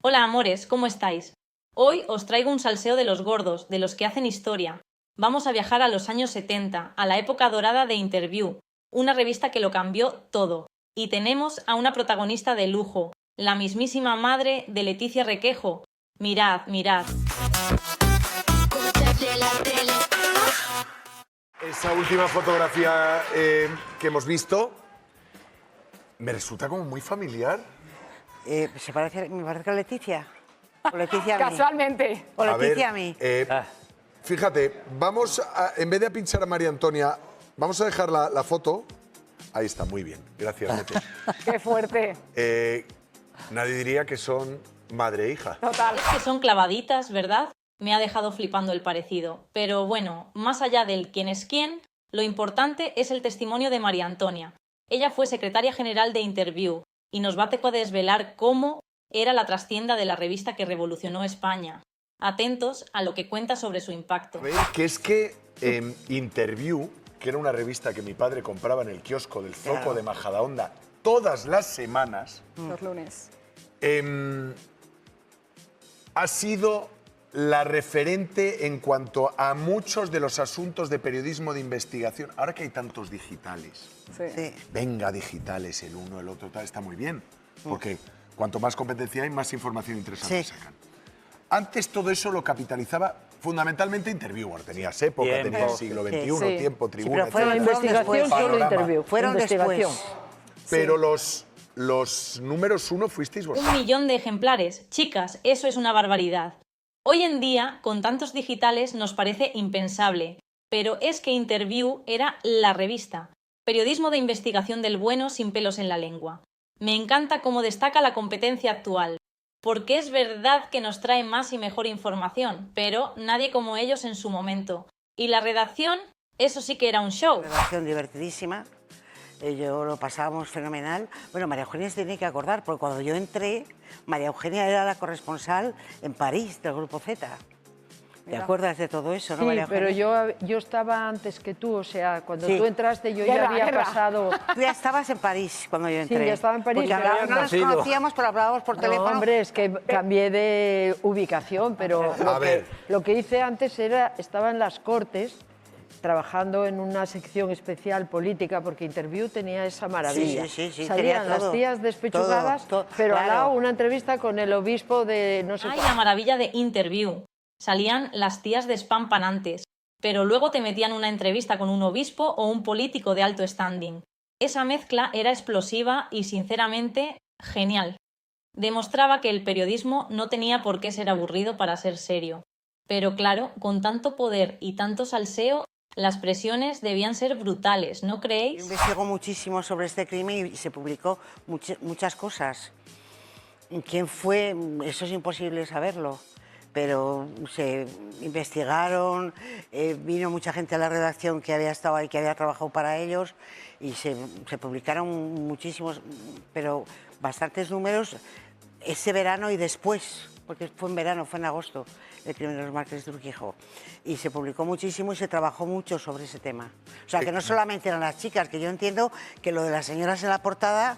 Hola amores, ¿cómo estáis? Hoy os traigo un salseo de los gordos, de los que hacen historia. Vamos a viajar a los años 70, a la época dorada de Interview, una revista que lo cambió todo. Y tenemos a una protagonista de lujo, la mismísima madre de Leticia Requejo. Mirad, mirad. Esa última fotografía que hemos visto me resulta como muy familiar. me parece a Leticia. O Leticia a mí. Casualmente. O Leticia A a mí. Fíjate, vamos a, en vez de pinchar a María Antonia, vamos a dejar la foto. Ahí está, muy bien. Gracias, Lete. Qué fuerte. Nadie diría que son madre e hija. Total. Es que son clavaditas, ¿verdad? Me ha dejado flipando el parecido. Pero bueno, más allá del quién es quién, lo importante es el testimonio de María Antonia. Ella fue secretaria general de Interview y nos va a desvelar cómo era la trastienda de la revista que revolucionó España. Atentos a lo que cuenta sobre su impacto. A ver, que es que Interview, que era una revista que mi padre compraba en el kiosco del Zoco Claro. de Majadahonda todas las semanas, Los lunes. ha sido la referente en cuanto a muchos de los asuntos de periodismo de investigación. Ahora que hay tantos digitales, Sí. Sí. venga, digitales, el uno, el otro, tal, está muy bien, porque cuanto más competencia hay, más información interesante Sí. sacan. Antes todo eso lo capitalizaba fundamentalmente Interviewer. Tenías época, Tiempo. tenías siglo XXI, Sí. Tiempo, Tribuna, pero fueron etcétera. investigación, Panorama. solo Interview. Fueron Investigación. después. Pero los números uno fuisteis 1 vosotros. millón de ejemplares. Chicas, eso es una barbaridad. Hoy en día, con tantos digitales, nos parece impensable. Pero es que Interview era la revista. Periodismo de investigación del bueno sin pelos en la lengua. Me encanta cómo destaca la competencia actual. Porque es verdad que nos trae más y mejor información, pero nadie como ellos en su momento. Y la redacción, eso sí que era un show. Redacción divertidísima. Yo lo pasábamos fenomenal. Bueno, María Eugenia se tiene que acordar, porque cuando yo entré, María Eugenia era la corresponsal en París del Grupo Z. ¿Te Mira. acuerdas de todo eso, no, Sí, María pero Eugenia? yo estaba antes que tú, o sea, cuando Sí. tú entraste yo Guerra, ya había guerra. pasado... Tú ya estabas en París cuando yo entré. ya estaba en París, Porque pero no nos nacido. conocíamos, pero hablábamos por No, teléfono. hombre, es que cambié de ubicación, pero A ver. lo que hice antes estaba en las Cortes, trabajando en una sección especial política, porque Interview tenía esa maravilla. Sí, Salían tenía las todo. tías despechugadas, Todo, pero al claro. lado una entrevista con el obispo de no sé ¡Ay, cuál. la maravilla de Interview! Salían las tías despampanantes, pero luego te metían una entrevista con un obispo o un político de alto standing. Esa mezcla era explosiva y, sinceramente, genial. Demostraba que el periodismo no tenía por qué ser aburrido para ser serio. Pero claro, con tanto poder y tanto salseo, las presiones debían ser brutales, ¿no Yo creéis? investigó muchísimo sobre este crimen y se publicó muchas cosas. ¿Quién fue? Eso es imposible saberlo. Pero se investigaron, vino mucha gente a la redacción que había estado ahí, que había trabajado para ellos, y se publicaron muchísimos, pero bastantes números ese verano y después, porque fue en verano, fue en agosto, el crimen de los Mártires de Urquijo. Y se publicó muchísimo y se trabajó mucho sobre ese tema. O sea, que no solamente eran las chicas, que yo entiendo que lo de las señoras en la portada,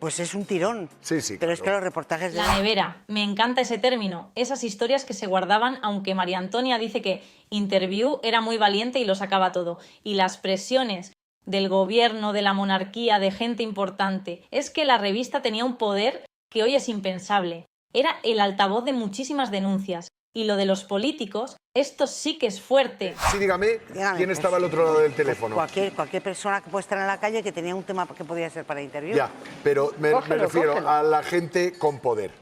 pues es un tirón. Sí, sí, Pero es que claro. los reportajes de... La nevera. Me encanta ese término. Esas historias que se guardaban, aunque María Antonia dice que Interview era muy valiente y lo sacaba todo. Y las presiones del gobierno, de la monarquía, de gente importante. Es que la revista tenía un poder que hoy es impensable. Era el altavoz de muchísimas denuncias. Y lo de los políticos, esto sí que es fuerte. Sí, dígame, Dígame, ¿quién pues, estaba al otro lado del teléfono? Cualquier persona que puede estar en la calle que tenía un tema que podía ser para Interview. Ya, pero me Cógelo, refiero cógelo. a la gente con poder.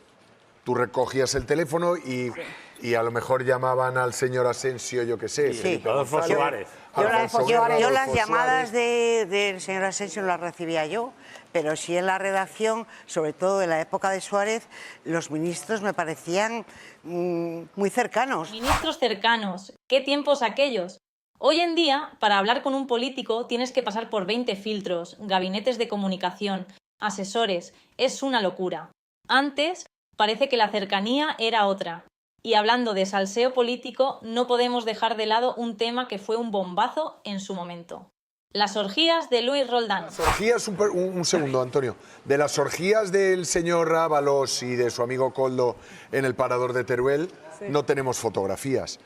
Tú recogías el teléfono y a lo mejor llamaban al señor Asensio, yo qué sé. Sí. Felipe Adolfo González, Suárez. Alfonso Yo Guerra, las Adolfo llamadas Suárez. del señor Asensio no las recibía yo, pero sí en la redacción, sobre todo en la época de Suárez, los ministros me parecían muy cercanos. Ministros cercanos. ¿Qué tiempos aquellos? Hoy en día, para hablar con un político tienes que pasar por 20 filtros, gabinetes de comunicación, asesores. Es una locura. Antes, parece que la cercanía era otra. Y hablando de salseo político, no podemos dejar de lado un tema que fue un bombazo en su momento. Las orgías de Luis Roldán. Las orgías, un segundo, Antonio. De las orgías del señor Ábalos y de su amigo Koldo en el Parador de Teruel, no tenemos fotografías.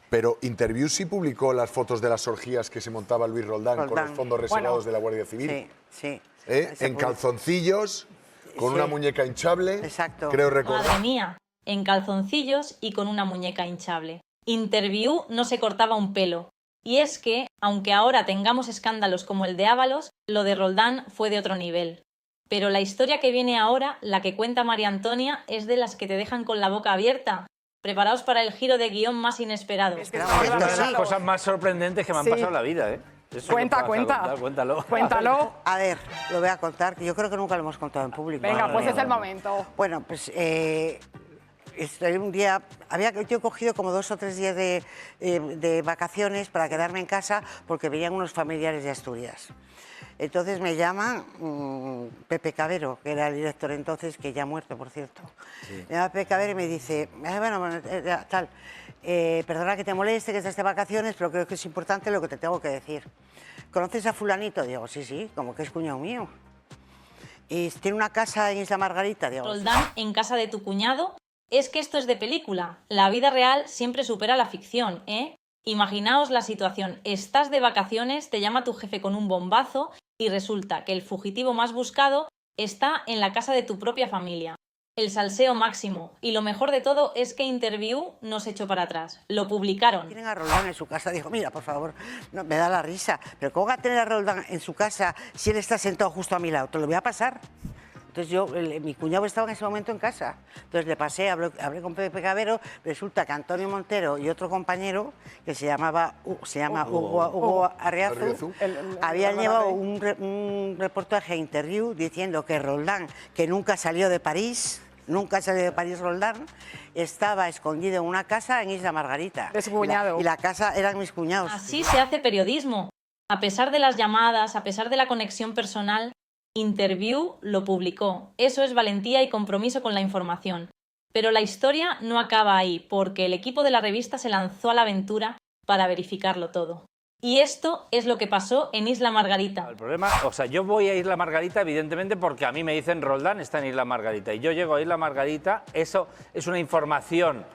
Pero Interview sí publicó las fotos de las orgías que se montaba Luis Roldán con los fondos reservados de la Guardia Civil. Sí, sí. En calzoncillos, con una muñeca hinchable. Exacto. Creo recordar. Madre mía, en calzoncillos y con una muñeca hinchable. Interview no se cortaba un pelo. Y es que, aunque ahora tengamos escándalos como el de Ábalos, lo de Roldán fue de otro nivel. Pero la historia que viene ahora, la que cuenta María Antonia, es de las que te dejan con la boca abierta. Preparaos para el giro de guión más inesperado. Es que Es estamos una Una de las hablando. cosas más sorprendentes que me han Sí. pasado en la vida, ¿eh? Eso Cuenta, que vas a cuenta. contar, cuéntalo. Cuéntalo. A ver, lo voy a contar, que yo creo que nunca lo hemos contado en público. Venga, pues es el momento. Bueno, pues un día, yo he cogido como 2 o 3 días de vacaciones para quedarme en casa porque venían unos familiares de Asturias. Entonces me llama Pepe Cabero, que era el director entonces, que ya ha muerto, por cierto. Me llama Pepe Cabero y me dice, perdona que te moleste, que estás de vacaciones, pero creo que es importante lo que te tengo que decir. ¿Conoces a fulanito? Digo, sí, como que es cuñado mío. ¿Y tiene una casa en Isla Margarita? Digo, Roldán en casa de tu cuñado. Es que esto es de película. La vida real siempre supera la ficción, ¿eh? Imaginaos la situación. Estás de vacaciones, te llama tu jefe con un bombazo y resulta que el fugitivo más buscado está en la casa de tu propia familia. El salseo máximo. Y lo mejor de todo es que Interview no se echó para atrás. Lo publicaron. Tienen a Roldán en su casa. Digo, mira, por favor, no, me da la risa. Pero ¿cómo va a tener a Roldán en su casa si él está sentado justo a mi lado? Te lo voy a pasar. Entonces mi cuñado estaba en ese momento en casa. Entonces le pasé, hablé con Pepe Cabero. Resulta que Antonio Montero y otro compañero, que se llama Hugo Arriazu, habían llevado un reportaje a Interview diciendo que Roldán, que nunca salió de París Roldán, estaba escondido en una casa en Isla Margarita. De su cuñado. Y la casa eran mis cuñados. Así se hace periodismo. A pesar de las llamadas, a pesar de la conexión personal, Interview lo publicó. Eso es valentía y compromiso con la información. Pero la historia no acaba ahí, porque el equipo de la revista se lanzó a la aventura para verificarlo todo. Y esto es lo que pasó en Isla Margarita. El problema, o sea, yo voy a Isla Margarita, evidentemente, porque a mí me dicen Roldán está en Isla Margarita. Y yo llego a Isla Margarita, eso es una información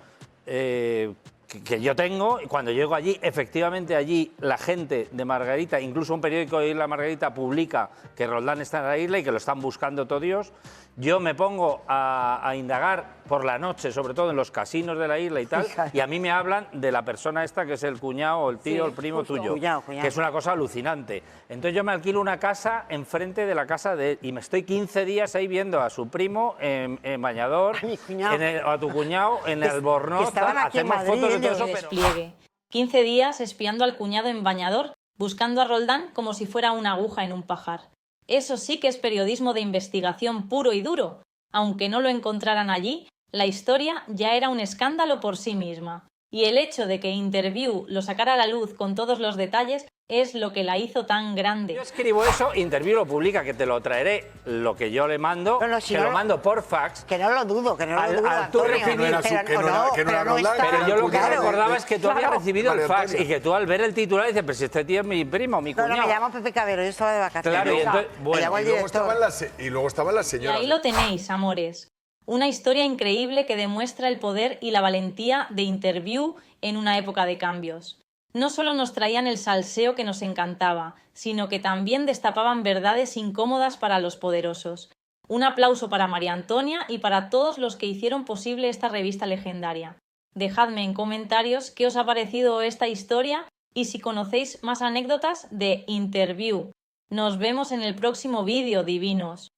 que yo tengo, y cuando llego allí, efectivamente allí la gente de Margarita, incluso un periódico de Isla Margarita publica que Roldán está en la isla y que lo están buscando todos. Yo me pongo a indagar por la noche, sobre todo en los casinos de la isla y tal, y a mí me hablan de la persona esta que es el cuñado o el tío, Sí, el primo justo. tuyo, Cuñado. que es una cosa alucinante. Entonces yo me alquilo una casa enfrente de la casa de él y me estoy 15 días ahí viendo a su primo en Bañador, A mi cuñado. a tu cuñado en Que Albornoz, estaban tal, aquí en hacemos Madrid, fotos de todo ellos. eso, De pero... despliegue. 15 días espiando al cuñado en Bañador, buscando a Roldán como si fuera una aguja en un pajar. Eso sí que es periodismo de investigación puro y duro. Aunque no lo encontraran allí, la historia ya era un escándalo por sí misma. Y el hecho de que Interview lo sacara a la luz con todos los detalles es lo que la hizo tan grande. Yo escribo eso, Interview lo publica, que te lo traeré, lo que yo le mando, No, si que no lo lo- mando por fax. Que no lo dudo, que no Al- lo dudo, al tú Antonio. recibir- Que no era su- que no era- que no era pero no Roldán, está- Pero yo lo que Claro. recordaba es que tú habías recibido el María fax Antonia. y que tú al ver el titular dices, pero si este tío es mi primo, mi No, cuñado. me llamo Pepe Cabero, yo estaba de vacaciones. Claro, y entonces, Me bueno, llamó el Y luego director. estaban las Y señoras. ahí lo tenéis, amores. Una historia increíble que demuestra el poder y la valentía de Interview en una época de cambios. No solo nos traían el salseo que nos encantaba, sino que también destapaban verdades incómodas para los poderosos. Un aplauso para María Antonia y para todos los que hicieron posible esta revista legendaria. Dejadme en comentarios qué os ha parecido esta historia y si conocéis más anécdotas de Interview. Nos vemos en el próximo vídeo, divinos.